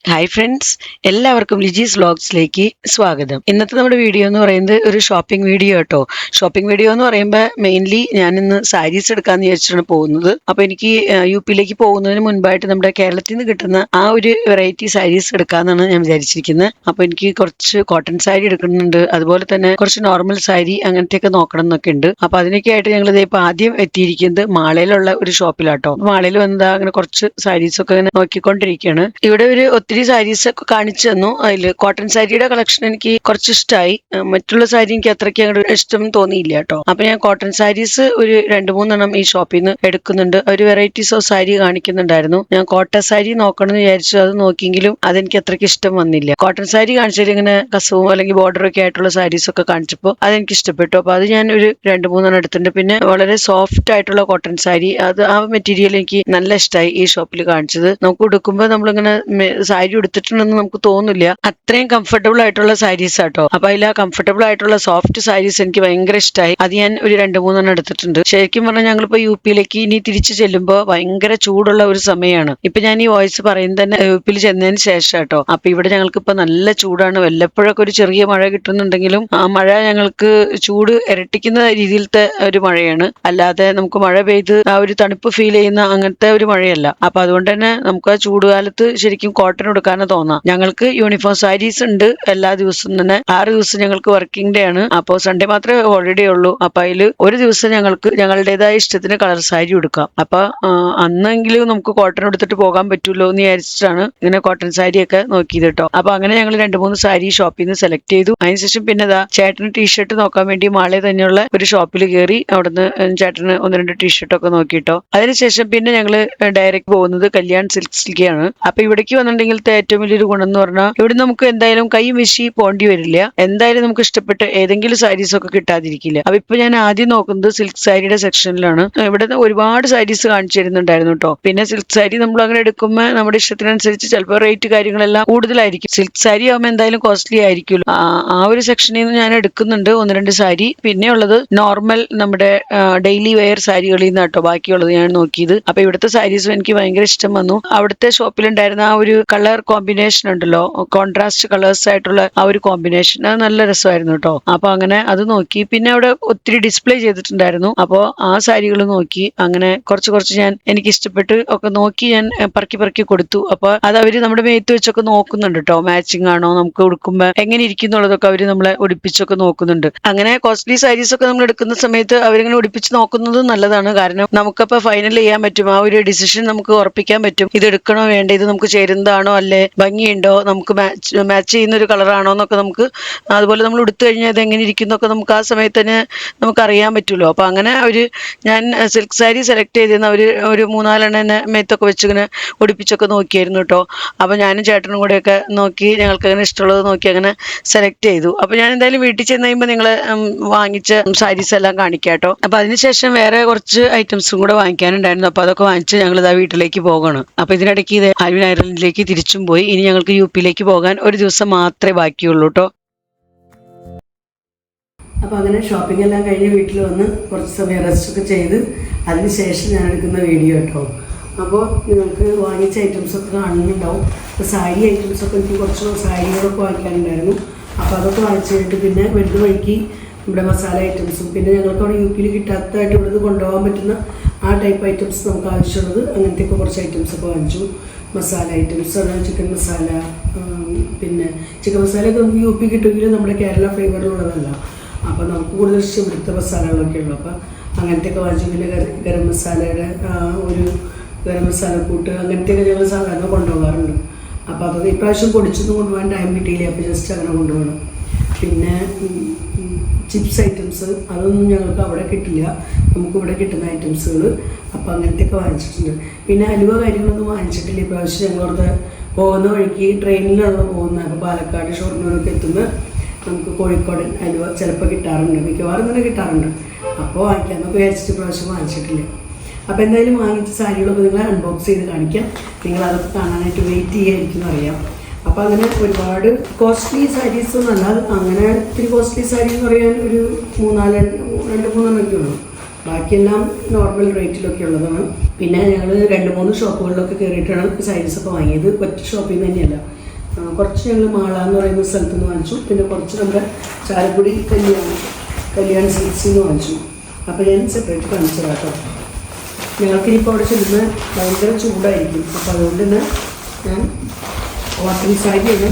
Hi friends, എല്ലാവർക്കും ലിജീസ് വ്ലോഗ്സിലേക്ക് സ്വാഗതം. ഇന്നത്തെ നമ്മുടെ വീഡിയോ എന്ന് പറയുന്നത് ഒരു ഷോപ്പിംഗ് വീഡിയോ കേട്ടോ. ഷോപ്പിംഗ് വീഡിയോ എന്ന് പറയുമ്പോൾ മെയിൻലി ഞാൻ ഇന്ന് സാരീസ് എടുക്കാമെന്ന് വിചാരിച്ചിട്ടാണ് പോകുന്നത്. അപ്പോൾ എനിക്ക് യു പിയിലേക്ക് പോകുന്നതിന് മുൻപായിട്ട് നമ്മുടെ കേരളത്തിൽ നിന്ന് കിട്ടുന്ന ആ ഒരു വെറൈറ്റി സാരീസ് എടുക്കാമെന്നാണ് ഞാൻ വിചാരിച്ചിരിക്കുന്നത്. അപ്പോൾ എനിക്ക് കുറച്ച് കോട്ടൺ സാരി എടുക്കുന്നുണ്ട്, അതുപോലെ തന്നെ കുറച്ച് നോർമൽ സാരി അങ്ങനത്തെയൊക്കെ നോക്കണം എന്നൊക്കെ ഉണ്ട്. അപ്പോൾ അതിനൊക്കെ ആയിട്ട് ഞങ്ങൾ ഇപ്പോൾ ആദ്യം എത്തിയിരിക്കുന്നത് മാളയിലുള്ള ഒരു ഷോപ്പിലാട്ടോ. മാളയിൽ വന്നതാ അങ്ങനെ കുറച്ച് സാരീസൊക്കെ അങ്ങനെ നോക്കിക്കൊണ്ടിരിക്കുകയാണ്. ഇവിടെ ഒരു ഒത്തിരി സാരീസ് ഒക്കെ കാണിച്ചു തന്നു. അതിൽ കോട്ടൺ സാരിയുടെ കളക്ഷൻ എനിക്ക് കുറച്ച് ഇഷ്ടമായി. മറ്റുള്ള സാരി എനിക്ക് അത്രയ്ക്ക് അങ്ങോട്ട് ഇഷ്ടം തോന്നിയില്ല കേട്ടോ. അപ്പൊ ഞാൻ കോട്ടൺ സാരീസ് ഒരു 2-3 ഈ ഷോപ്പിൽ നിന്ന് എടുക്കുന്നുണ്ട്. ഒരു വെറൈറ്റീസ് ഓഫ് സാരി കാണിക്കുന്നുണ്ടായിരുന്നു. ഞാൻ കോട്ടൺ സാരി നോക്കണം എന്ന് വിചാരിച്ചു. അത് നോക്കിയെങ്കിലും അതെനിക്ക് അത്രയ്ക്ക് ഇഷ്ടം വന്നില്ല. കോട്ടൺ സാരി കാണിച്ചാൽ ഇങ്ങനെ കസവും അല്ലെങ്കിൽ ബോർഡറൊക്കെ ആയിട്ടുള്ള സാരീസ് ഒക്കെ കാണിച്ചപ്പോൾ അതെനിക്ക് ഇഷ്ടപ്പെട്ടു. അപ്പൊ അത് ഞാൻ ഒരു 2-3 എടുത്തിട്ടുണ്ട്. പിന്നെ വളരെ സോഫ്റ്റ് ആയിട്ടുള്ള കോട്ടൺ സാരി, അത് ആ മെറ്റീരിയൽ എനിക്ക് നല്ല ഇഷ്ടമായി ഈ ഷോപ്പിൽ കാണിച്ചത്. നമുക്ക് ഉടുക്കുമ്പോൾ നമ്മളിങ്ങനെ സാരി എടുത്തിട്ടുണ്ടെന്ന് നമുക്ക് തോന്നില്ല, അത്രയും കംഫർട്ടബിൾ ആയിട്ടുള്ള സാരീസ് ആട്ടോ. അപ്പൊ അതിൽ ആ കംഫർട്ടബിൾ ആയിട്ടുള്ള സോഫ്റ്റ് സാരീസ് എനിക്ക് ഭയങ്കര ഇഷ്ടമായി. അത് ഞാൻ ഒരു 2-3 എടുത്തിട്ടുണ്ട്. ശരിക്കും പറഞ്ഞാൽ ഞങ്ങളിപ്പോ യു പിയിലേക്ക് ഇനി തിരിച്ചു ചെല്ലുമ്പോൾ ഭയങ്കര ചൂടുള്ള ഒരു സമയമാണ്. ഇപ്പൊ ഞാൻ ഈ വോയിസ് പറയുന്നത് തന്നെ യു പിയിൽ ചെന്നതിന് ശേഷം കേട്ടോ. അപ്പൊ ഇവിടെ ഞങ്ങൾക്ക് ഇപ്പൊ നല്ല ചൂടാണ്. വല്ലപ്പോഴൊക്കെ ഒരു ചെറിയ മഴ കിട്ടുന്നുണ്ടെങ്കിലും ആ മഴ ഞങ്ങൾക്ക് ചൂട് ഇരട്ടിക്കുന്ന രീതിയിലത്തെ ഒരു മഴയാണ്. അല്ലാതെ നമുക്ക് മഴ പെയ്ത് ആ ഒരു തണുപ്പ് ഫീൽ ചെയ്യുന്ന അങ്ങനത്തെ ഒരു മഴയല്ല. അപ്പൊ അതുകൊണ്ട് തന്നെ നമുക്ക് ആ ചൂടുകാലത്ത് ശരിക്കും കോട്ടൺ എടുക്കാനാ തോന്നാം. ഞങ്ങൾക്ക് യൂണിഫോം സാരീസ് ഉണ്ട് എല്ലാ ദിവസവും തന്നെ. 6 ദിവസം ഞങ്ങൾക്ക് വർക്കിംഗ് ഡേ ആണ്. അപ്പോൾ സൺഡേ മാത്രമേ ഹോളിഡേ ഉള്ളൂ. അപ്പൊ അതിൽ ഒരു ദിവസം ഞങ്ങൾക്ക് ഞങ്ങളുടേതായ ഇഷ്ടത്തിന് കളർ സാരി എടുക്കാം. അപ്പൊ അന്നെങ്കിലും നമുക്ക് കോട്ടൺ എടുത്തിട്ട് പോകാൻ പറ്റുമല്ലോ എന്ന് വിചാരിച്ചിട്ടാണ് ഇങ്ങനെ കോട്ടൺ സാരിയൊക്കെ നോക്കിയത് കേട്ടോ. അപ്പൊ അങ്ങനെ ഞങ്ങൾ 2-3 സാരി ഷോപ്പിൽ നിന്ന് സെലക്ട് ചെയ്തു. അതിനുശേഷം പിന്നെ ചേട്ടന് ടീഷർട്ട് നോക്കാൻ വേണ്ടി മാളെ തന്നെയുള്ള ഒരു ഷോപ്പിൽ കയറി. അവിടുന്ന് ചേട്ടന് 1-2 ടീഷർട്ടൊക്കെ നോക്കിട്ടോ. അതിനുശേഷം പിന്നെ ഞങ്ങള് ഡയറക്റ്റ് പോകുന്നത് കല്യാൺ സിൽക്സിലേക്കാണ്. അപ്പൊ ഇവിടേക്ക് വന്നിട്ടുണ്ടെങ്കിൽ ഏറ്റവും വലിയൊരു ഗുണം എന്ന് പറഞ്ഞാൽ ഇവിടെ നമുക്ക് എന്തായാലും കൈ വീശി പോണ്ടി വരില്ല. എന്തായാലും നമുക്ക് ഇഷ്ടപ്പെട്ട ഏതെങ്കിലും സാരീസ് ഒക്കെ കിട്ടാതിരിക്കില്ല. അപ്പൊ ഇപ്പൊ ഞാൻ ആദ്യം നോക്കുന്നത് സിൽക്ക് സാരിയുടെ സെക്ഷനിലാണ്. ഇവിടെ ഒരുപാട് സാരീസ് കാണിച്ചു തരുന്നുണ്ടായിരുന്നു കേട്ടോ. പിന്നെ സിൽക്ക് സാരി നമ്മൾ അങ്ങനെ എടുക്കുമ്പോൾ നമ്മുടെ ഇഷ്ടത്തിനനുസരിച്ച് ചിലപ്പോൾ റേറ്റ് കാര്യങ്ങളെല്ലാം കൂടുതലായിരിക്കും. സിൽക്ക് സാരി ആകുമ്പോൾ എന്തായാലും കോസ്റ്റ്ലി ആയിരിക്കുമല്ലോ. ആ ഒരു സെക്ഷനിൽ നിന്ന് ഞാൻ എടുക്കുന്നുണ്ട് 1-2 സാരി. പിന്നെ ഉള്ളത് നോർമൽ നമ്മുടെ ഡെയിലി വെയർ സാരികളിൽ നിന്ന് കേട്ടോ ബാക്കിയുള്ളത് ഞാൻ നോക്കിയത്. അപ്പൊ ഇവിടുത്തെ സാരീസും എനിക്ക് ഭയങ്കര ഇഷ്ടം വന്നു. അവിടുത്തെ ഷോപ്പിലുണ്ടായിരുന്ന ആ ഒരു കളർ കോമ്പിനേഷൻ ഉണ്ടല്ലോ, കോൺട്രാസ്റ്റ് കളേഴ്സ് ആയിട്ടുള്ള ആ ഒരു കോമ്പിനേഷൻ, അത് നല്ല രസമായിരുന്നു കേട്ടോ. അപ്പൊ അങ്ങനെ അത് നോക്കി. പിന്നെ അവിടെ ഒത്തിരി ഡിസ്പ്ലേ ചെയ്തിട്ടുണ്ടായിരുന്നു. അപ്പോൾ ആ സാരികൾ നോക്കി അങ്ങനെ കുറച്ച് ഞാൻ എനിക്ക് ഇഷ്ടപ്പെട്ട് ഒക്കെ നോക്കി ഞാൻ പറക്കി കൊടുത്തു. അപ്പൊ അത് അവര് നമ്മുടെ മേത്ത് വെച്ചൊക്കെ നോക്കുന്നുണ്ട് കേട്ടോ. മാച്ചിങ് ആണോ, നമുക്ക് ഉടുക്കുമ്പോ എങ്ങനെ ഇരിക്കുന്നുള്ളതൊക്കെ അവര് നമ്മളെ ഉടുപ്പിച്ചൊക്കെ നോക്കുന്നുണ്ട്. അങ്ങനെ കോസ്റ്റ്ലി സാരീസ് ഒക്കെ നമ്മൾ എടുക്കുന്ന സമയത്ത് അവരിങ്ങനെ ഉടുപ്പിച്ച് നോക്കുന്നത് നല്ലതാണ്. കാരണം നമുക്കപ്പോ ഫൈനൽ ചെയ്യാൻ പറ്റും, ആ ഒരു ഡിസിഷൻ നമുക്ക് ഉറപ്പിക്കാൻ പറ്റും. ഇത് എടുക്കണോ വേണ്ട, ഇത് നമുക്ക് ചേരുന്നതാണോ അല്ലേ, ഭംഗിയുണ്ടോ, നമുക്ക് മാച്ച് ചെയ്യുന്ന ഒരു കളറാണോ എന്നൊക്കെ നമുക്ക്, അതുപോലെ നമ്മൾ എടുത്തു കഴിഞ്ഞാൽ അത് എങ്ങനെ ഇരിക്കുന്നൊക്കെ നമുക്ക് ആ സമയത്ത് തന്നെ നമുക്ക് അറിയാൻ പറ്റുമല്ലോ. അപ്പൊ അങ്ങനെ ഞാൻ സിൽക്ക് സാരി സെലക്ട് ചെയ്തിരുന്ന ഒരു 3-4 എണ്ണ മേത്തൊക്കെ വെച്ചിങ്ങനെ ഒടിപ്പിച്ചൊക്കെ നോക്കിയായിരുന്നു കേട്ടോ. അപ്പൊ ഞാനും ചേട്ടനും കൂടെയൊക്കെ നോക്കി ഞങ്ങൾക്ക് അങ്ങനെ ഇഷ്ടമുള്ളത് നോക്കി അങ്ങനെ സെലക്ട് ചെയ്തു. അപ്പൊ ഞാൻ എന്തായാലും വീട്ടിൽ ചെന്ന് കഴിയുമ്പോൾ നിങ്ങളെ വാങ്ങിച്ച സാരീസ് എല്ലാം കാണിക്കാം കേട്ടോ. അപ്പൊ അതിനുശേഷം വേറെ കുറച്ച് ഐറ്റംസും കൂടെ വാങ്ങിക്കാനുണ്ടായിരുന്നു. അപ്പൊ അതൊക്കെ വാങ്ങിച്ച് ഞങ്ങൾ ഇതാ വീട്ടിലേക്ക് പോകണം. അപ്പൊ ഇതിനിടയ്ക്ക് ഇത് ആൽവിൻ ഐലൻഡിലേക്ക് തിരിച്ചും പോയി. ഇനി ഞങ്ങൾക്ക് യു പിയിലേക്ക് പോകാൻ ഒരു ദിവസം മാത്രമേ ബാക്കിയുള്ളൂ കേട്ടോ. അപ്പോൾ അങ്ങനെ ഷോപ്പിംഗ് എല്ലാം കഴിഞ്ഞ് വീട്ടിൽ വന്ന് കുറച്ച് സമയം റെസ്റ്റൊക്കെ ചെയ്ത് അതിനുശേഷം ഞാൻ എടുക്കുന്ന വീഡിയോ കേട്ടോ. അപ്പോൾ നിങ്ങൾക്ക് വാങ്ങിച്ച ഐറ്റംസൊക്കെ കാണുന്നുണ്ടാവും. അപ്പോൾ സാരി ഐറ്റംസൊക്കെ എനിക്ക് കുറച്ച് സാരികളൊക്കെ വാങ്ങിക്കാനുണ്ടായിരുന്നു. അപ്പോൾ അതൊക്കെ വാങ്ങിച്ചു കഴിഞ്ഞിട്ട് പിന്നെ വരുന്ന വഴിക്ക് ഇവിടെ മസാല ഐറ്റംസും, പിന്നെ ഞങ്ങൾക്ക് അവിടെ യു പിയിൽ കിട്ടാത്തതായിട്ട് ഇവിടുന്ന് കൊണ്ടുപോകാൻ പറ്റുന്ന ആ ടൈപ്പ് ഐറ്റംസ് നമുക്ക് ആവശ്യമുള്ളത് അങ്ങനത്തെയൊക്കെ കുറച്ച് ഐറ്റംസൊക്കെ വാങ്ങിച്ചു. മസാല ഐറ്റംസ്, ചിക്കൻ മസാല, പിന്നെ ചിക്കൻ മസാലയൊക്കെ നമുക്ക് യു പി കിട്ടുമെങ്കിലും നമ്മുടെ കേരള ഫ്ലേവറിലുള്ളതല്ല. അപ്പോൾ നമുക്ക് കൂടുതൽ ഇഷ്ടം ഇവിടുത്തെ മസാലകളൊക്കെ ഉള്ളു. അപ്പോൾ അങ്ങനത്തെയൊക്കെ വാങ്ങിച്ചു. പിന്നെ ഗരം മസാലയുടെ ഒരു ഗരം മസാല കൂട്ട് അങ്ങനത്തെയൊക്കെ ഞങ്ങൾ സാധാരണ കൊണ്ടുപോകാറുണ്ട്. അപ്പോൾ അതൊക്കെ ഇപ്രാവശ്യം പൊടിച്ചൊന്നും കൊണ്ടുപോകാൻ ടൈം കിട്ടിയില്ല. അപ്പോൾ ജസ്റ്റ് അങ്ങനെ കൊണ്ടുപോകണം. പിന്നെ ചിപ്സ് ഐറ്റംസ് അതൊന്നും ഞങ്ങൾക്ക് അവിടെ കിട്ടില്ല, നമുക്കിവിടെ കിട്ടുന്ന ഐറ്റംസുകൾ. അപ്പോൾ അങ്ങനത്തെയൊക്കെ വാങ്ങിച്ചിട്ടുണ്ട്. പിന്നെ അലുവ കാര്യങ്ങളൊന്നും വാങ്ങിച്ചിട്ടില്ല ഇപ്രാവശ്യം. ഞങ്ങളവിടെ പോകുന്ന വഴിക്ക് ട്രെയിനിലാണ് പോകുന്നത്. അപ്പോൾ പാലക്കാട് ഷൊർണൂരൊക്കെ എത്തുന്ന നമുക്ക് കോഴിക്കോടൻ അലുവ ചിലപ്പോൾ കിട്ടാറുണ്ട്, മിക്കവാറും തന്നെ കിട്ടാറുണ്ട്. അപ്പോൾ വാങ്ങിക്കാമെന്നൊക്കെ വിചാരിച്ചിട്ട് പ്രാവശ്യം വാങ്ങിച്ചിട്ടില്ല. അപ്പോൾ എന്തായാലും വാങ്ങിച്ച സാരികളൊക്കെ നിങ്ങൾ അൺബോക്സ് ചെയ്ത് കാണിക്കാം. നിങ്ങളതൊക്കെ കാണാനായിട്ട് വെയിറ്റ് ചെയ്യായിരിക്കും അറിയാം. അപ്പോൾ അങ്ങനെ ഒരുപാട് കോസ്റ്റ്ലി സാരീസൊന്നും അല്ല. അങ്ങനെ ഇത്തിരി കോസ്റ്റ്ലി സാരി എന്ന് പറയാൻ ഒരു 2-3 ഉള്ളൂ. ബാക്കിയെല്ലാം നോർമൽ റേറ്റിലൊക്കെ ഉള്ളതാണ്. പിന്നെ ഞങ്ങൾ 2-3 ഷോപ്പുകളിലൊക്കെ കയറിയിട്ടാണ് സാരീസൊക്കെ വാങ്ങിയത്. ഒറ്റ ഷോപ്പിൽ നിന്ന് തന്നെയല്ല, കുറച്ച് ഞങ്ങൾ മാള എന്ന് പറയുന്ന സ്ഥലത്ത് നിന്ന് വാങ്ങിച്ചു. പിന്നെ കുറച്ച് നമ്മുടെ ചാലക്കുടി കല്യാൺ സിൽക്സിൽ നിന്ന് വാങ്ങിച്ചു. അപ്പോൾ ഞാൻ സെപ്പറേറ്റ് കാണിച്ചു കേട്ടോ. ഞങ്ങൾക്കിനിപ്പോൾ അവിടെ ചെല്ലുന്ന ഭയങ്കര ചൂടായിരിക്കും. അപ്പോൾ അതുകൊണ്ട് തന്നെ ഞാൻ കോട്ടൺ സാരിയാണ്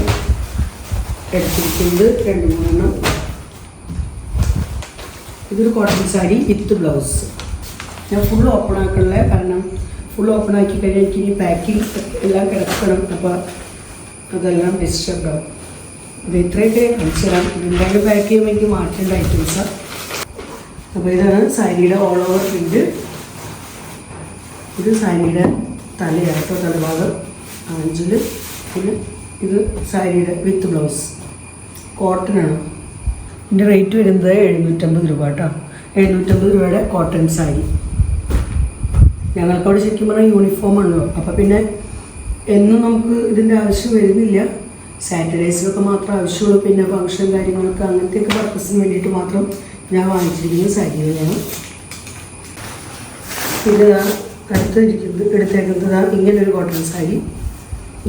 എടുത്തിരിക്കുന്നത് 2-3 എണ്ണം. ഇതൊരു കോട്ടൺ സാരി വിത്ത് ബ്ലൗസ്. ഞാൻ ഫുൾ ഓപ്പൺ ആക്കണില്ല, കാരണം ഫുൾ ഓപ്പൺ ആക്കി കഴിഞ്ഞാൽ എനിക്ക് ഇനി പാക്കിങ് എല്ലാം കിടക്കണം. അപ്പോൾ അതെല്ലാം ഡിസ്റ്റർബ് ആവും. ഇത് ഇത്രയൊക്കെ കാണിച്ചു തരാം. ഇതിൻ്റെ പാക്ക് ചെയ്യുമ്പോൾ എനിക്ക് മാറ്റേണ്ട ഐറ്റംസാണ്. അപ്പോൾ ഇതാണ് സാരിയുടെ ഓൾ ഓവർ പ്രിൻ്റ്. ഇത് സാരിയുടെ തലയാട്ടോ, തലഭാഗം ആഞ്ചിൽ. പിന്നെ ഇത് സാരിയുടെ വിത്ത് ബ്ലൗസ്, കോട്ടനാണ്. ഇതിൻ്റെ റേറ്റ് വരുന്നത് 750 രൂപ കേട്ടോ. 750 രൂപയുടെ കോട്ടൺ സാരി. ഞങ്ങൾക്കവിടെ ശരിക്കും പറഞ്ഞാൽ യൂണിഫോം ആണല്ലോ. അപ്പോൾ പിന്നെ എന്നും നമുക്ക് ഇതിൻ്റെ ആവശ്യം വരുന്നില്ല. സാറ്റർഡേസിലൊക്കെ മാത്രം ആവശ്യമുള്ളൂ. പിന്നെ ഫംഗ്ഷൻ കാര്യങ്ങളൊക്കെ അങ്ങനത്തെയൊക്കെ പർപ്പസിന് വേണ്ടിയിട്ട് മാത്രം ഞാൻ വാങ്ങിച്ചിരിക്കുന്ന സാരികളാണ്. പിന്നെ എടുത്തേക്കുന്നത് ഇങ്ങനൊരു കോട്ടൺ സാരി.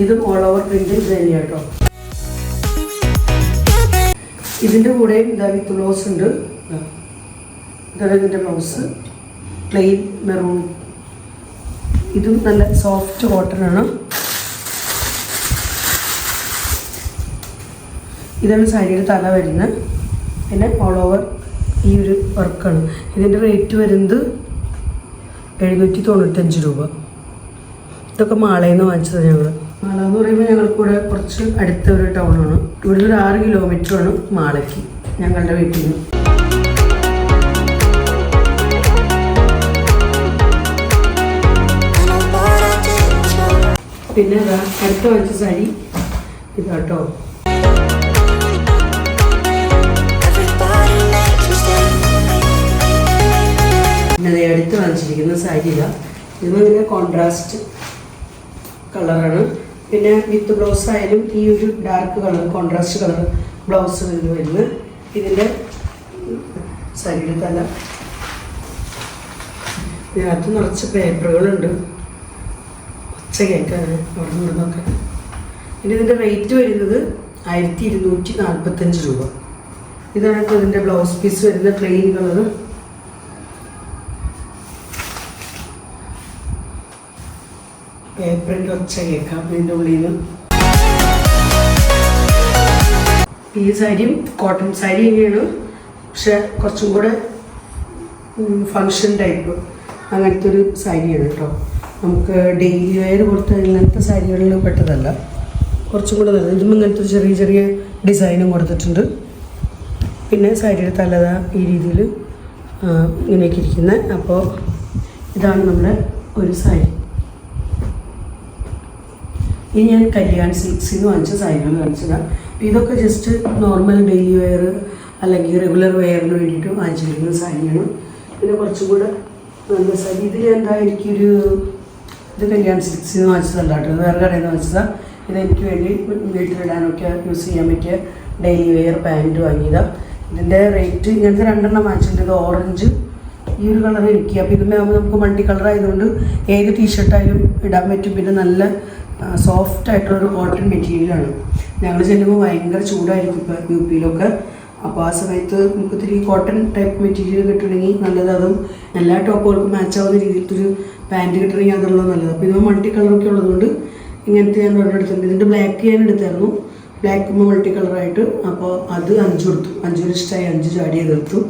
ഇതും ഓൾ ഓവർ പ്രിൻ്റ് ഇത് തന്നെയാണ് കേട്ടോ. ഇതിൻ്റെ കൂടെ ഇതാ വിത്ത് ബ്ലൗസ് ഉണ്ട്. ഇതാണ് ഇതിൻ്റെ ബ്ലൗസ്, പ്ലെയിൻ മെറൂൺ. ഇതും നല്ല സോഫ്റ്റ് കോട്ടനാണ്. ഇതാണ് സാരിയുടെ തല വരുന്നത്. പിന്നെ ഓൾ ഓവർ ഈ ഒരു വർക്കാണ്. ഇതിൻ്റെ റേറ്റ് വരുന്നത് 795 രൂപ. ഇതൊക്കെ മാളയിൽ നിന്ന് വാങ്ങിച്ചത് ഞങ്ങൾ. മാള എന്ന് പറയുമ്പോൾ ഞങ്ങൾക്കിവിടെ കുറച്ച് അടുത്ത ഒരു ടൗണാണ്. ഇവിടെ ഒരു 6 കിലോമീറ്ററാണ് മാളയ്ക്ക് ഞങ്ങളുടെ വീട്ടിൽ നിന്ന്. പിന്നെ അടുത്ത വാങ്ങിച്ച സാരി ഇതാട്ടോ. പിന്നെ അടുത്ത് വാങ്ങിച്ചിരിക്കുന്ന സാരി ഇതാ. ഇതിങ്ങനെ കോൺട്രാസ്റ്റ് കളറാണ്. പിന്നെ വിത്ത് ബ്ലൗസ് ആയാലും ഈ ഒരു dark colour contrast colour blouse വരുന്നത്. ഇതിൻ്റെ സാരിയുടെ തല. ഇതിനകത്ത് നിറച്ച് പേപ്പറുകളുണ്ട്. ഒച്ച കേൾക്കാണ് അവിടെ നിന്നൊക്കെ. പിന്നെ ഇതിൻ്റെ റേറ്റ് വരുന്നത് 1245 രൂപ. ഇതാണ് ഇപ്പോൾ ഇതിൻ്റെ ബ്ലൗസ് പീസ് വരുന്ന പ്ലെയിൻ കളറ്. പേപ്പറിൻ്റെ ഒച്ച കേൾക്കാം ഇതിൻ്റെ ഉള്ളിൽ നിന്ന്. ഈ സാരിയും കോട്ടൺ സാരി തന്നെയാണ്, പക്ഷെ കുറച്ചും കൂടെ ഫങ്ഷൻ ടൈപ്പ് അങ്ങനത്തെ ഒരു സാരിയാണ് കേട്ടോ. നമുക്ക് ഡെയിലി വെയർ കൊടുത്ത ഇങ്ങനത്തെ സാരികളിൽ പെട്ടതല്ല, കുറച്ചും കൂടെ നല്ലത്. ഇതും ഇങ്ങനത്തെ ചെറിയ ചെറിയ ഡിസൈനും കൊടുത്തിട്ടുണ്ട്. പിന്നെ സാരിയുടെ തലത ഈ രീതിയിൽ ഇങ്ങനെയൊക്കെ ഇരിക്കുന്നത്. അപ്പോൾ ഇതാണ് നമ്മുടെ ഒരു സാരി. ഇനി ഞാൻ കല്യാൺ സിൽക്സിൽ നിന്ന് വാങ്ങിച്ച സാരികൾ കാണിച്ചതാണ്. ഇതൊക്കെ ജസ്റ്റ് നോർമൽ ഡെയിലി വെയർ അല്ലെങ്കിൽ റെഗുലർ വെയറിന് വേണ്ടിയിട്ട് വാങ്ങിച്ചിരിക്കുന്ന സാരിയാണ്. പിന്നെ കുറച്ചും കൂടെ നല്ല സാരി. ഇതിൽ എന്താ എനിക്കൊരു ഇത് കല്യാൺ സിൽക്സിൽ നിന്ന് വാങ്ങിച്ചതല്ല കേട്ടോ, വേറെ കടയിൽ നിന്ന് വാങ്ങിച്ചതാണ്. ഇതെനിക്ക് വേണ്ടി വീട്ടിലിടാനൊക്കെ യൂസ് ചെയ്യാൻ പറ്റിയ ഡെയിലി വെയർ പാൻറ്റ് വാങ്ങിയതാണ്. ഇതിൻ്റെ റേറ്റ് ഇങ്ങനത്തെ 2 എണ്ണം വാങ്ങിച്ചിട്ടുണ്ട്. ഇത് ഓറഞ്ച് ഈ ഒരു കളർ എനിക്ക്. അപ്പോൾ ഇതിൻ്റെ ആകുമ്പോൾ നമുക്ക് മൾട്ടി കളർ ആയതുകൊണ്ട് ഏത് ടീഷർട്ടായാലും ഇടാൻ പറ്റും. പിന്നെ നല്ല സോഫ്റ്റ് ആയിട്ടുള്ളൊരു കോട്ടൺ മെറ്റീരിയലാണ്. ഞങ്ങൾ ചെല്ലുമ്പോൾ ഭയങ്കര ചൂടായിരിക്കും ഇപ്പോൾ UP-യിലൊക്കെ. അപ്പോൾ ആ സമയത്ത് നമുക്ക് ഇത്തിരി കോട്ടൺ ടൈപ്പ് മെറ്റീരിയൽ കിട്ടണമെങ്കിൽ നല്ലത്. അതും എല്ലാ ടോപ്പുകൾക്കും മാച്ചാവുന്ന രീതിയിലത്തെ ഒരു പാൻറ്റ് കിട്ടണമെങ്കിൽ അതുള്ളത് നല്ലത്. അപ്പോൾ ഇതിപ്പോൾ മൾട്ടി കളറൊക്കെ ഉള്ളതുകൊണ്ട് ഇങ്ങനത്തെ ഞാൻ ഒരെണ്ണം എടുത്തിട്ടുണ്ട്. ഇതിൻ്റെ ബ്ലാക്ക് ഞാൻ എടുത്തായിരുന്നു, ബ്ലാക്ക് മൾട്ടി കളറായിട്ട്. അപ്പോൾ അത് 5 കൊടുത്തു. 5 ഇഷ്ടമായി, 5 ചാടി എതിർത്തു.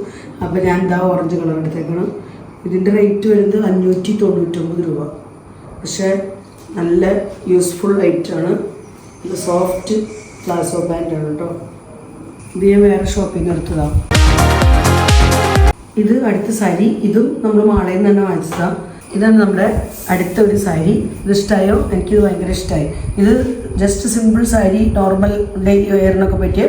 അപ്പോൾ ഞാൻ എന്താ ഓറഞ്ച് കളർ എടുത്തേക്കണം. ഇതിൻ്റെ റേറ്റ് വരുന്നത് 599 രൂപ. പക്ഷേ നല്ല യൂസ്ഫുൾ ഐറ്റാണ്. ഇത് സോഫ്റ്റ് പ്ലാസോ പാൻറ്റാണ് കേട്ടോ. ഇത് ഞാൻ വേറെ ഷോപ്പിൽ നിന്ന് എടുത്തതാണ്. ഇത് അടുത്ത സാരി. ഇതും നമ്മൾ മാളയിൽ നിന്ന് തന്നെ വാങ്ങിച്ചതാണ്. ഇതാണ് നമ്മുടെ അടുത്ത ഒരു സാരി. ഇത് ഇഷ്ടമായോ? എനിക്കിത് ഭയങ്കര ഇഷ്ടമായി. ഇത് just simple sari, normal daily വെയറിനൊക്കെ പറ്റിയ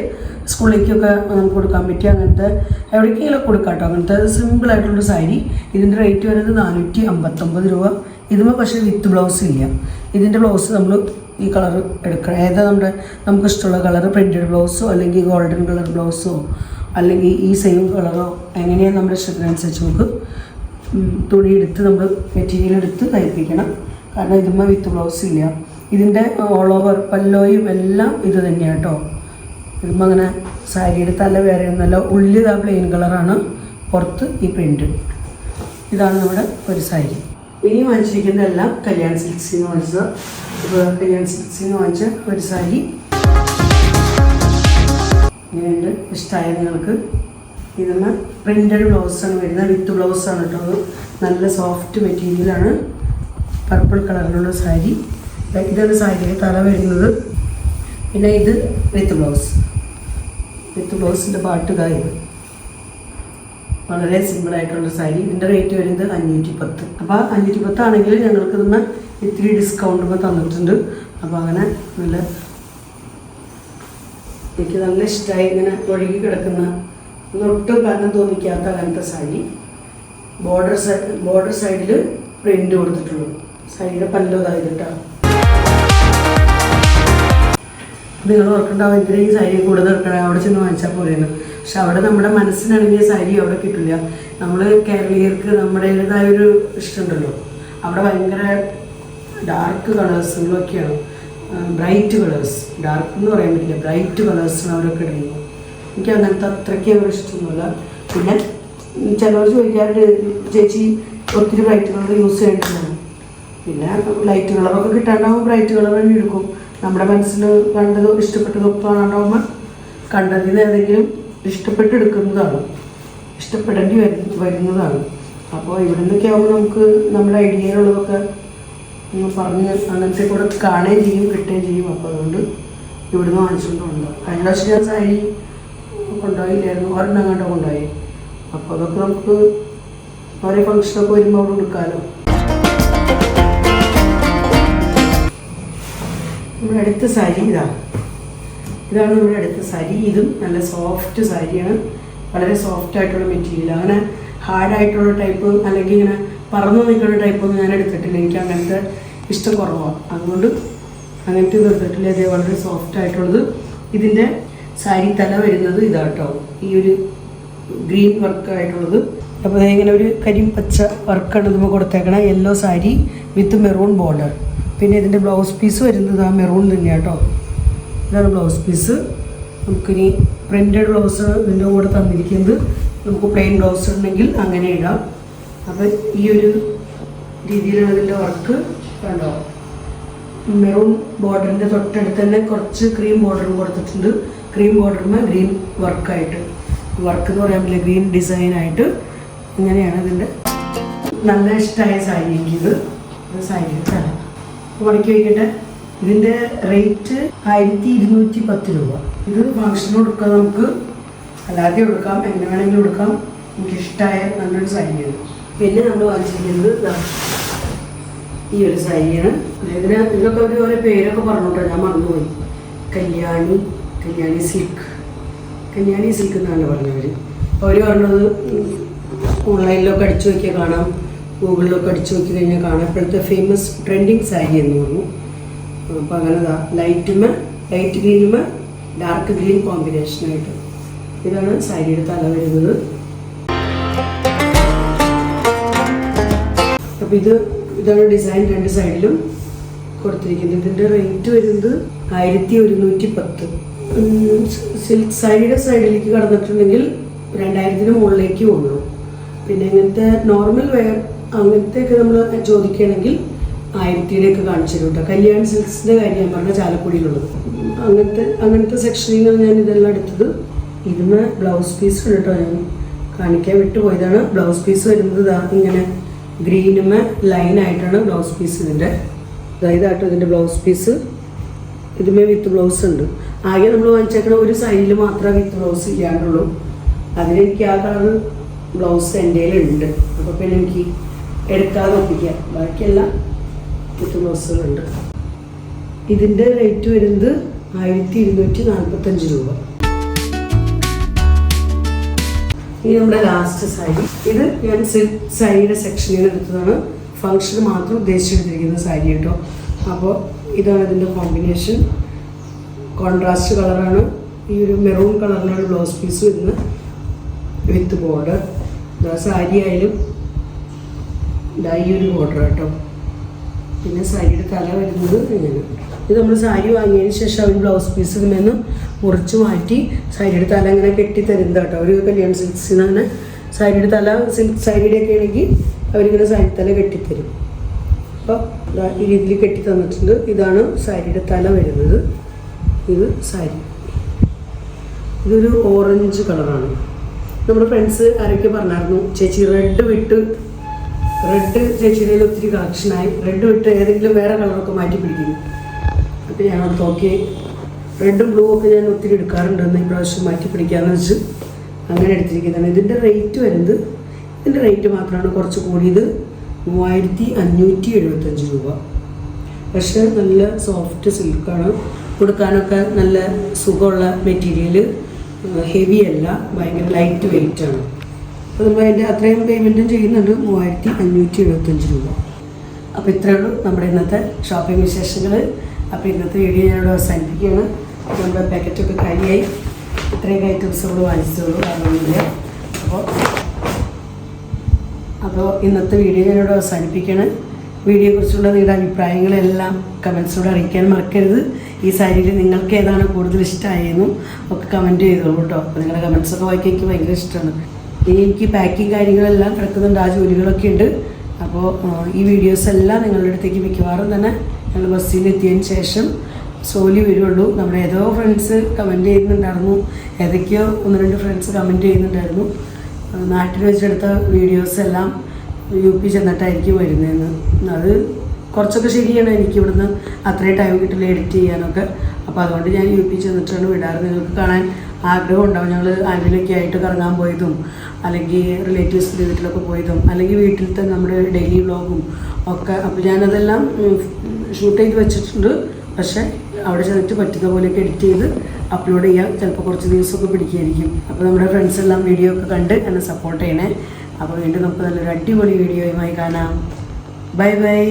സ്കൂളിലേക്കൊക്കെ നമുക്ക് കൊടുക്കാൻ പറ്റിയ അങ്ങനത്തെ എവിടേക്കെങ്കിലും കൊടുക്കാം കേട്ടോ. അങ്ങനത്തെ സിമ്പിളായിട്ടുള്ളൊരു സാരി. ഇതിൻ്റെ റേറ്റ് വരുന്നത് 459 രൂപ. ഇതുമ്പോൾ പക്ഷേ വിത്ത് ബ്ലൗസ് ഇല്ല. ഇതിൻ്റെ ബ്ലൗസ് നമ്മൾ ഈ കളർ എടുക്കണം. ഏതാ നമുക്ക് ഇഷ്ടമുള്ള കളർ, പ്രിൻറ്റഡ് ബ്ലൗസോ അല്ലെങ്കിൽ ഗോൾഡൻ കളർ ബ്ലൗസോ അല്ലെങ്കിൽ ഈ സെയിം കളറോ എങ്ങനെയാണ് നമ്മുടെ ഇഷ്ടത്തിനനുസരിച്ച് നമുക്ക് തുണി എടുത്ത് നമ്മൾ മെറ്റീരിയൽ എടുത്ത് തയ്പ്പിക്കണം. കാരണം ഇതുമ്മ വിത്ത് ബ്ലൗസ് ഇല്ല. ഇതിൻ്റെ ഓൾ ഓവർ പല്ലോയും എല്ലാം ഇത് തന്നെയാണ് കേട്ടോ. ഇതുമ്മ അങ്ങനെ സാരിയുടെ തല വേറെ ഒന്നല്ല, ഉള്ളിൽ ആ പ്ലെയിൻ കളറാണ്, പുറത്ത് ഈ പ്രിൻ്റ്. ഇതാണ് നമ്മുടെ ഒരു സാരി. ഇനി വാങ്ങിച്ചിരിക്കുന്നതെല്ലാം കല്യാൺ സിൽക്സിന് വാങ്ങിച്ചത്. ഇപ്പോൾ കല്യാൺ സിൽക്സിന് വാങ്ങിച്ച ഒരു സാരി ഇങ്ങനെയുണ്ട്. ഇഷ്ടമായ നിങ്ങൾക്ക്. ഇതെന്ന് പ്രിൻ്റഡ് ബ്ലൗസാണ് വരുന്നത്, വിത്ത് ബ്ലൗസാണ് കേട്ടോ. നല്ല സോഫ്റ്റ് മെറ്റീരിയലാണ്, പർപ്പിൾ കളറിലുള്ള സാരി. ഇതാണ് സാരിയുടെ തല വരുന്നത്. പിന്നെ ഇത് വിത്ത് ബ്ലൗസിൻ്റെ പാട്ടുകായത് വളരെ സിമ്പിളായിട്ടുള്ള സാരി. ഇതിൻ്റെ റേറ്റ് വരുന്നത് 510. അപ്പോൾ 510 ആണെങ്കിൽ ഞങ്ങൾക്ക് ഇന്ന് ഇത്തിരി ഡിസ്കൗണ്ട് തന്നിട്ടുണ്ട്. അപ്പോൾ അങ്ങനെ എനിക്ക് നല്ല ഇഷ്ടമായി. ഇങ്ങനെ ഒഴുകി കിടക്കുന്ന ഒട്ടും കണ്ണം തോന്നിക്കാത്ത അങ്ങനത്തെ സാരി. ബോർഡർ സൈഡിൽ പ്രിൻ്റ് കൊടുത്തിട്ടുള്ളൂ. സാരിയുടെ പല്ലുതായത് കേട്ടോ. നിങ്ങൾ ഓർക്കുണ്ടാവും എന്തിനാ ഈ സാരി കൂടുതൽ ഇറക്കണം, അവിടെ ചെന്ന് വാങ്ങിച്ചാൽ പോലെയാണ്. പക്ഷെ അവിടെ നമ്മുടെ മനസ്സിനിണങ്ങിയ സാരി അവിടെ കിട്ടില്ല. നമ്മൾ കേരളീയർക്ക് നമ്മുടേതായൊരു ഇഷ്ടമുണ്ടല്ലോ. അവിടെ ഭയങ്കര ഡാർക്ക് കളേഴ്സുകളൊക്കെയാണ്, ബ്രൈറ്റ് കളേഴ്സ്. ഡാർക്ക് എന്ന് പറയാൻ പറ്റില്ല, ബ്രൈറ്റ് കളേഴ്സാണ് അവരൊക്കെ ഇടുന്നത്. എനിക്ക് അങ്ങനത്തെ അത്രയ്ക്ക് അവർ ഇഷ്ടമൊന്നുമില്ല. പിന്നെ ചിലവർ ചോദിക്കാറുണ്ട്, ചേച്ചി ഒത്തിരി ബ്രൈറ്റ് കളർ യൂസ് ചെയ്യേണ്ടതാണ്. പിന്നെ ലൈറ്റ് കളറൊക്കെ കിട്ടാണ്ടാവും, ബ്രൈറ്റ് കളർ തന്നെ എടുക്കും. നമ്മുടെ മനസ്സിന് കണ്ടത് ഇഷ്ടപ്പെട്ടതൊക്കെ കാണാണ്ടാവുമ്പോൾ കണ്ടതിൽ നിന്ന് ഏതെങ്കിലും ഇഷ്ടപ്പെട്ടെടുക്കുന്നതാണ്, ഇഷ്ടപ്പെടേണ്ടി വരുന്നതാണ്. അപ്പോൾ ഇവിടെ നിന്നൊക്കെ ആകുമ്പോൾ നമുക്ക് നമ്മുടെ ഐഡിയയിലുള്ളതൊക്കെ പറഞ്ഞ് അങ്ങനത്തെ കൂടെ കാണുകയും ചെയ്യും, കിട്ടുകയും ചെയ്യും. അപ്പോൾ അതുകൊണ്ട് ഇവിടുന്ന് വാങ്ങിച്ചുകൊണ്ടുണ്ടോ. കഴിഞ്ഞ പ്രാവശ്യം ഞാൻ സാരി കൊണ്ടുപോയില്ലായിരുന്നു, ഒരെണ്ണം കണ്ടോ കൊണ്ടുപോയി. അപ്പോൾ അതൊക്കെ നമുക്ക് ഓരോ ഫംഗ്ഷനൊക്കെ വരുമ്പോൾ അവിടെ കൊടുക്കാമല്ലോ. നമ്മുടെ അടുത്ത സാരി ഇതാണ് നമ്മുടെ അടുത്ത സാരി. ഇതും നല്ല സോഫ്റ്റ് സാരിയാണ്, വളരെ സോഫ്റ്റ് ആയിട്ടുള്ള മെറ്റീരിയൽ. അങ്ങനെ ഹാർഡായിട്ടുള്ള ടൈപ്പ് അല്ലെങ്കിൽ ഇങ്ങനെ പറന്നു നിൽക്കുന്ന ടൈപ്പൊന്നും ഞാൻ എടുത്തിട്ടില്ല. എനിക്ക് അങ്ങനത്തെ ഇഷ്ടം കുറവാണ്, അതുകൊണ്ട് അങ്ങനത്തെ ഒന്നും എടുത്തിട്ടില്ല. ഇത് വളരെ സോഫ്റ്റ് ആയിട്ടുള്ളത്. ഇതിൻ്റെ സാരി തല വരുന്നത് ഇതാട്ടോ, ഈ ഒരു ഗ്രീൻ വർക്കായിട്ടുള്ളത്. അപ്പോൾ ഇങ്ങനെ ഒരു കരിമ്പച്ച വർക്കാണ് ഇതുമ്പോൾ കൊടുത്തേക്കണം. Yellow sari with maroon border. പിന്നെ ഇതിൻ്റെ ബ്ലൗസ് പീസ് വരുന്നത് ആ മെറൂൺ തന്നെയാണ് കേട്ടോ. ഇതാണ് ബ്ലൗസ് പീസ്. നമുക്കിനി പ്രിൻ്റഡ് ബ്ലൗസ് ഇതിൻ്റെ കൂടെ തന്നിരിക്കുന്നത്. നമുക്ക് പ്ലെയിൻ ബ്ലൗസ് ഉണ്ടെങ്കിൽ അങ്ങനെ ഇടാം. അപ്പോൾ ഈ ഒരു രീതിയിലാണ് ഇതിൻ്റെ വർക്ക്. കണ്ടോ, മെറൂൺ ബോർഡറിൻ്റെ തൊട്ടടുത്ത് തന്നെ കുറച്ച് ക്രീം ബോർഡറും കൊടുത്തിട്ടുണ്ട്. ക്രീം ബോർഡറിന് ഗ്രീൻ വർക്കായിട്ട്, വർക്ക് എന്ന് പറയാൻ പറ്റില്ല, ഗ്രീൻ ഡിസൈനായിട്ട് ഇങ്ങനെയാണ് ഇതിൻ്റെ. നല്ല ഇഷ്ടമായ സാരി എനിക്കിത്. സാരി തരാം, മടക്കി വയ്ക്കട്ടെ. ഇതിൻ്റെ റേറ്റ് 1210 രൂപ. ഇത് ഫംഗ്ഷന് കൊടുക്കാം, നമുക്ക് അല്ലാതെ കൊടുക്കാം, എങ്ങനെ വേണമെങ്കിലും കൊടുക്കാം. എനിക്കിഷ്ടമായ നല്ലൊരു സാരിയാണ്. പിന്നെ നമ്മൾ വാങ്ങിച്ചിരിക്കുന്നത് ഈ ഒരു സാരിയാണ്. ഇതിനൊക്കെ അവർ ഓരോ പേരൊക്കെ പറഞ്ഞോട്ടോ, ഞാൻ മറന്നുപോയി. കല്യാണി സിൽക്ക് എന്നാണ് പറഞ്ഞവർ. അവർ പറഞ്ഞത് ഓൺലൈനിലൊക്കെ അടിച്ചു നോക്കിയാൽ കാണാം, ഗൂഗിളിലൊക്കെ അടിച്ചു നോക്കി കഴിഞ്ഞാൽ കാണാം. ഇപ്പോഴത്തെ ഫേമസ് ട്രെൻഡിങ് സാരി എന്ന് പറഞ്ഞു. അപ്പോൾ അങ്ങനെ ലൈറ്റ് ഗ്രീനുമ ഡാർക്ക് ഗ്രീൻ കോമ്പിനേഷനായിട്ട്. ഇതാണ് സാരിയുടെ തല വരുന്നത്. അപ്പോൾ ഇതാണ് ഡിസൈൻ രണ്ട് സൈഡിലും കൊടുത്തിരിക്കുന്നത്. ഇതിൻ്റെ റേറ്റ് വരുന്നത് 1110. സിൽക്ക് സാരിയുടെ സൈഡിലേക്ക് കടന്നിട്ടുണ്ടെങ്കിൽ 2000-ന് മുകളിലേക്കേ ഉള്ളൂ. പിന്നെ ഇങ്ങനത്തെ നോർമൽ വെയർ അങ്ങനത്തെയൊക്കെ നമ്മൾ ചോദിക്കുകയാണെങ്കിൽ 1000-ലേക്ക് കാണിച്ചു തരും കേട്ടോ. കല്യാൺ സിൽക്സിൻ്റെ കാര്യം ഞാൻ പറഞ്ഞ ചാലക്കുടിയിലുള്ളത്. അങ്ങനത്തെ സെക്ഷനിൽ നിന്നാണ് ഞാൻ ഇതെല്ലാം എടുത്തത്. ഇതിന് ബ്ലൗസ് പീസ് കേട്ടോ, ഞാൻ കാണിക്കാൻ വിട്ടുപോയതാണ്. ബ്ലൗസ് പീസ് വരുന്നത് ഇങ്ങനെ ഗ്രീനുമ ലൈനായിട്ടാണ് ബ്ലൗസ് പീസ് ഇതിൻ്റെ. ഇതായിട്ടോ ഇതിൻ്റെ ബ്ലൗസ് പീസ്. ഇതുമേ വിത്ത് ബ്ലൗസ് ഉണ്ട്. ആകെ നമ്മൾ വാങ്ങിച്ചേക്കണ ഒരു സൈഡിൽ മാത്രമേ വിത്ത് ബ്ലൗസ് ഇല്ലാണ്ടുള്ളൂ. അതിലെനിക്ക് ആ കളർ ബ്ലൗസ് എൻ്റെ കയ്യിലുണ്ട്. അപ്പോൾ പിന്നെ എനിക്ക് എടുക്കാതെ ഒപ്പിക്കാം. ബാക്കിയെല്ലാം വിത്ത് ബ്ലൗസുകളുണ്ട്. ഇതിൻ്റെ റേറ്റ് വരുന്നത് 1245 രൂപ. ഇനി നമ്മുടെ ലാസ്റ്റ് സാരി. ഇത് ഞാൻ സിൽക്ക് സാരിയുടെ സെക്ഷനിൽ എടുത്തതാണ്. ഫംഗ്ഷന് മാത്രം ഉദ്ദേശിച്ചെടുത്തിരിക്കുന്ന സാരി കേട്ടോ. അപ്പോൾ ഇതാണ് ഇതിൻ്റെ കോമ്പിനേഷൻ. കോൺട്രാസ്റ്റ് കളറാണ്. ഈ ഒരു മെറൂൺ കളറിലാണ് ബ്ലൗസ് പീസ് വരുന്നത് വിത്ത് ബോർഡർ. സാരി ആയാലും ഈ ഒരു ബോർഡർ കേട്ടോ. പിന്നെ സാരിയുടെ തല വരുന്നത് ഇങ്ങനെ. ഇത് നമ്മൾ സാരി വാങ്ങിയതിന് ശേഷം അവർ ബ്ലൗസ് പീസ് ഇതിൽ മുറിച്ച് മാറ്റി സാരിയുടെ തല ഇങ്ങനെ കെട്ടി തരുന്നത് കേട്ടോ. ഒരു കല്യാൺ സിൽക്സിൽ നിന്ന് അങ്ങനെ സാരിയുടെ തല സിൽക്ക് സാരിയുടെ ഒക്കെ ആണെങ്കിൽ അവരിങ്ങനെ സാരി തല കെട്ടിത്തരും. അപ്പോൾ ഈ രീതിയിൽ കെട്ടി തന്നിട്ടുണ്ട്. ഇതാണ് സാരിയുടെ തല വരുന്നത്. ഇത് സാരി, ഇതൊരു ഓറഞ്ച് കളറാണ്. നമ്മുടെ ഫ്രണ്ട്സ് ആരൊക്കെ പറഞ്ഞായിരുന്നു ചേച്ചി റെഡ് ചേച്ചിയുടെ ഒത്തിരി കളക്ഷനായി, റെഡ് വിട്ട് ഏതെങ്കിലും വേറെ കളറൊക്കെ മാറ്റി പിടിക്കുന്നു. അപ്പോൾ ഞാനത് നോക്കി റെഡും ബ്ലൂ ഒക്കെ ഞാൻ ഒത്തിരി എടുക്കാറുണ്ടെന്ന് ഈ പ്രാവശ്യം മാറ്റി പിടിക്കാമെന്ന് വെച്ച് അങ്ങനെ എടുത്തിരിക്കുന്നതാണ്. ഇതിൻ്റെ റേറ്റ് മാത്രമാണ് കുറച്ച് കൂടിയത്, 3575 രൂപ. പക്ഷേ നല്ല സോഫ്റ്റ് സിൽക്കാണ്, കൊടുക്കാനൊക്കെ നല്ല സുഖമുള്ള മെറ്റീരിയൽ, ഹെവി അല്ല, ഭയങ്കര ലൈറ്റ് വെയിറ്റ് ആണ്. അപ്പോൾ നമ്മൾ അതിൻ്റെ അത്രയും പേയ്മെൻറ്റും ചെയ്യുന്നുണ്ട്, 3575 രൂപ. അപ്പോൾ ഇത്രയേ ഉള്ളൂ നമ്മുടെ ഇന്നത്തെ ഷോപ്പിംഗ് വിശേഷങ്ങൾ. അപ്പോൾ ഇന്നത്തെ വീഡിയോ ഞാനിവിടെ അവസാനിപ്പിക്കുകയാണ്. നമ്മുടെ പാക്കറ്റൊക്കെ കഴിയായി, ഇത്രയൊക്കെ ഐറ്റംസ് നമ്മൾ വാങ്ങിച്ചോളൂ കാണുന്നില്ല. അപ്പോൾ ഇന്നത്തെ വീഡിയോ ഞാനിവിടെ അവസാനിപ്പിക്കുകയാണ്. വീഡിയോയെക്കുറിച്ചുള്ള നിങ്ങളുടെ അഭിപ്രായങ്ങളെല്ലാം കമൻസിലൂടെ അറിയിക്കാൻ മറക്കരുത്. ഈ സാരിയിൽ നിങ്ങൾക്ക് ഏതാണ് കൂടുതൽ ഇഷ്ടമായെന്നും ഒക്കെ കമൻറ്റ് ചെയ്തോളൂ കേട്ടോ. അപ്പോൾ നിങ്ങളുടെ കമൻസൊക്കെ വായിക്കാൻ എനിക്ക് ഭയങ്കര ഇഷ്ടമാണ്. ഇനി എനിക്ക് പാക്കിങ് കാര്യങ്ങളെല്ലാം കിടക്കുന്നുണ്ട്, ആ ജോലികളൊക്കെ ഉണ്ട്. അപ്പോൾ ഈ വീഡിയോസ് എല്ലാം നിങ്ങളുടെ അടുത്തേക്ക് മിക്കവാറും തന്നെ ഞങ്ങൾ ബസ്സിൽ എത്തിയതിന് ശേഷം സോലി വരുള്ളൂ. നമ്മുടെ ഏതോ ഫ്രണ്ട്സ് കമൻറ്റ് ചെയ്യുന്നുണ്ടായിരുന്നു, ഏതൊക്കെയോ 1-2 ഫ്രണ്ട്സ് കമൻറ്റ് ചെയ്യുന്നുണ്ടായിരുന്നു നാട്ടിൽ വെച്ചെടുത്ത വീഡിയോസ് എല്ലാം UP ചെന്നിട്ടായിരിക്കും വരുന്നതെന്ന്. അത് കുറച്ചൊക്കെ ശരിയാണ്, എനിക്ക് ഇവിടുന്ന് അത്രയും ടൈം കിട്ടില്ല എഡിറ്റ് ചെയ്യാനൊക്കെ. അപ്പോൾ അതുകൊണ്ട് ഞാൻ UP ചെന്നിട്ടാണ് വിടാറ്. നിങ്ങൾക്ക് കാണാൻ ആഗ്രഹം ഉണ്ടാവും, ഞങ്ങൾ ആന്റിലൊക്കെ ആയിട്ട് കറങ്ങാൻ പോയതും, അല്ലെങ്കിൽ റിലേറ്റീവ്സിൻ്റെ വീട്ടിലൊക്കെ പോയതും, അല്ലെങ്കിൽ വീട്ടിലത്തെ നമ്മുടെ ഡെയിലി വ്ളോഗും ഒക്കെ. അപ്പോൾ ഞാനതെല്ലാം ഷൂട്ട് ചെയ്ത് വെച്ചിട്ടുണ്ട്. പക്ഷേ അവിടെ ചെന്നിട്ട് പറ്റുന്ന പോലെയൊക്കെ എഡിറ്റ് ചെയ്ത് അപ്ലോഡ് ചെയ്യാം. ചിലപ്പോൾ കുറച്ച് ദിവസമൊക്കെ പിടിക്കുമായിരിക്കും. അപ്പോൾ നമ്മുടെ ഫ്രണ്ട്സ് എല്ലാം വീഡിയോ ഒക്കെ കണ്ട് എന്നെ സപ്പോർട്ട് ചെയ്യണേ. അപ്പോൾ വീണ്ടും നമുക്ക് നല്ലൊരു അടിപൊളി വീഡിയോയുമായി കാണാം. Bye bye.